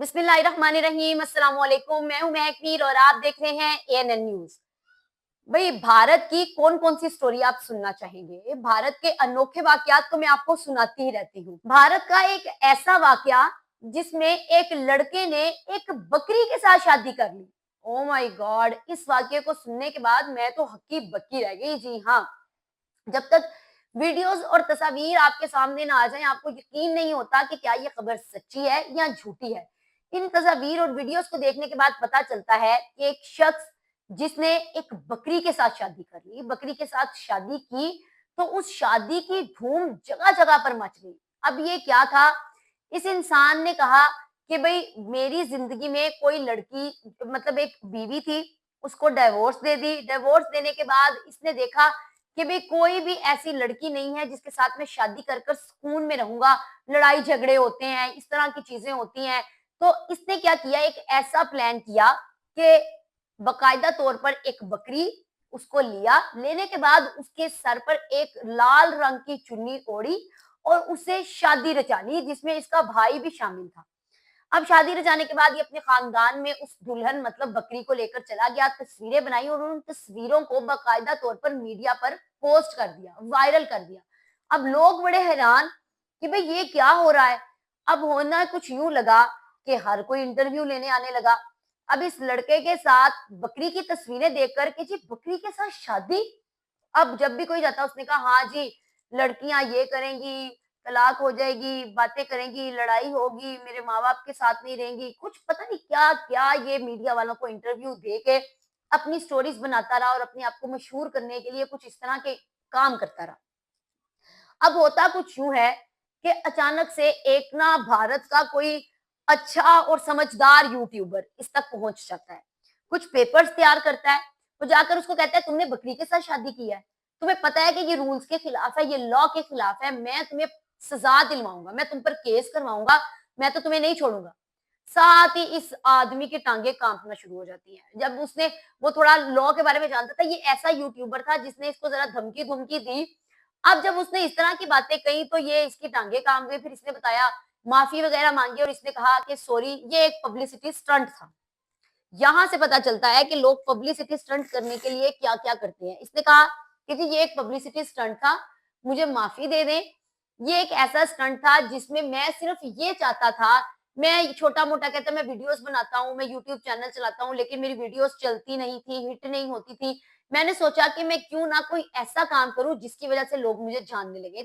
बिस्मिल्लाहिर्रहमानिर्रहीम, अस्सलाम वालेकुम। मैं हूं महक मीर और आप देख रहे हैं एएनएन न्यूज। भाई, भारत की कौन कौन सी स्टोरी आप सुनना चाहेंगे? भारत के अनोखे वाकयात तो मैं आपको सुनाती ही रहती हूँ। भारत का एक ऐसा वाकया जिसमें एक लड़के ने एक बकरी के साथ शादी कर ली। Oh my God! इस वाकये को सुनने के बाद मैं तो हक्की बक्की रह गई। जी हाँ, जब तक वीडियोस और तस्वीर आपके सामने ना आ जाएं, आपको यकीन नहीं होता कि क्या ये खबर सच्ची है या झूठी है। इन तस्वीर और वीडियोस को देखने के बाद पता चलता है कि एक शख्स जिसने एक बकरी के साथ शादी कर ली, बकरी के साथ शादी की, तो उस शादी की धूम जगह जगह पर मच गई। अब ये क्या था? इस इंसान ने कहा कि भाई, मेरी जिंदगी में कोई लड़की, मतलब एक बीवी थी, उसको डिवोर्स दे दी। डिवोर्स देने के बाद इसने देखा कि भाई कोई भी ऐसी लड़की नहीं है जिसके साथ मैं शादी कर कर सुकून में रहूंगा। लड़ाई झगड़े होते हैं, इस तरह की चीजें होती हैं। तो इसने क्या किया, एक ऐसा प्लान किया कि बकायदा तौर पर एक बकरी उसको लिया। लेने के बाद उसके सर पर एक लाल रंग की चुन्नी ओढ़ी और उसे शादी रचा ली, जिसमें इसका भाई भी शामिल था। अब शादी रचाने के बाद ये अपने खानदान में उस दुल्हन, मतलब बकरी को लेकर चला गया, तस्वीरें बनाई और उन तस्वीरों को बाकायदा तौर पर मीडिया पर पोस्ट कर दिया, वायरल कर दिया। अब लोग बड़े हैरान कि भाई ये क्या हो रहा है। अब होना कुछ यूं लगा कि हर कोई इंटरव्यू लेने आने लगा। अब इस लड़के के साथ बकरी की तस्वीरें देखकर कि जी बकरी के साथ शादी। अब जब भी कोई जाता उसने कहा हाँ जी, लड़कियां ये करेंगी, तलाक हो जाएगी, बातें करेंगी, लड़ाई होगी, मेरे माँ बाप के साथ नहीं रहेंगी, कुछ पता नहीं क्या क्या ये मीडिया वालों को इंटरव्यू दे के अपनी स्टोरीज बनाता रहा और अपने आप को मशहूर करने के लिए कुछ इस तरह के काम करता रहा। अब होता कुछ यूं है कि अचानक से एक ना भारत का कोई अच्छा और समझदार यूट्यूबर इस तक पहुंच जाता है, कुछ पेपर्स तैयार करता है, वो जाकर उसको कहता है तुमने बकरी के साथ शादी की है, तुम्हें पता है कि ये रूल्स के खिलाफ है, ये लॉ के खिलाफ है, मैं तुम्हें सजा दिलवाऊंगा, मैं तुम पर केस करवाऊंगा, मैं तो तुम्हें नहीं छोड़ूंगा। साथ ही इस आदमी की टांगे कांपना शुरू हो जाती हैं। जब उसने, वो थोड़ा लॉ के बारे में जानता था, ये ऐसा यूट्यूबर था जिसने इसको जरा धमकी धमकी दी। अब जब उसने इस तरह की बातें कही तो ये इसकी टांगे कांप गई। फिर इसने बताया, माफी वगैरह मांगी और इसने कहा कि सॉरी, ये एक पब्लिसिटी स्टंट था। यहां से पता चलता है कि लोग पब्लिसिटी स्टंट करने के लिए क्या क्या करते हैं। इसने कहा कि जी ये एक पब्लिसिटी स्टंट था, मुझे माफी दे दें। ये एक ऐसा स्टंट था जिसमें मैं सिर्फ ये चाहता था, मैं छोटा मोटा कहता, मैं वीडियोस बनाता हूँ, मैं यूट्यूब चैनल चलाता हूँ, लेकिन मेरी वीडियोस चलती नहीं थी, हिट नहीं होती थी। मैंने सोचा कि मैं क्यों ना कोई ऐसा काम करूं जिसकी वजह से लोग मुझे जानने लगे।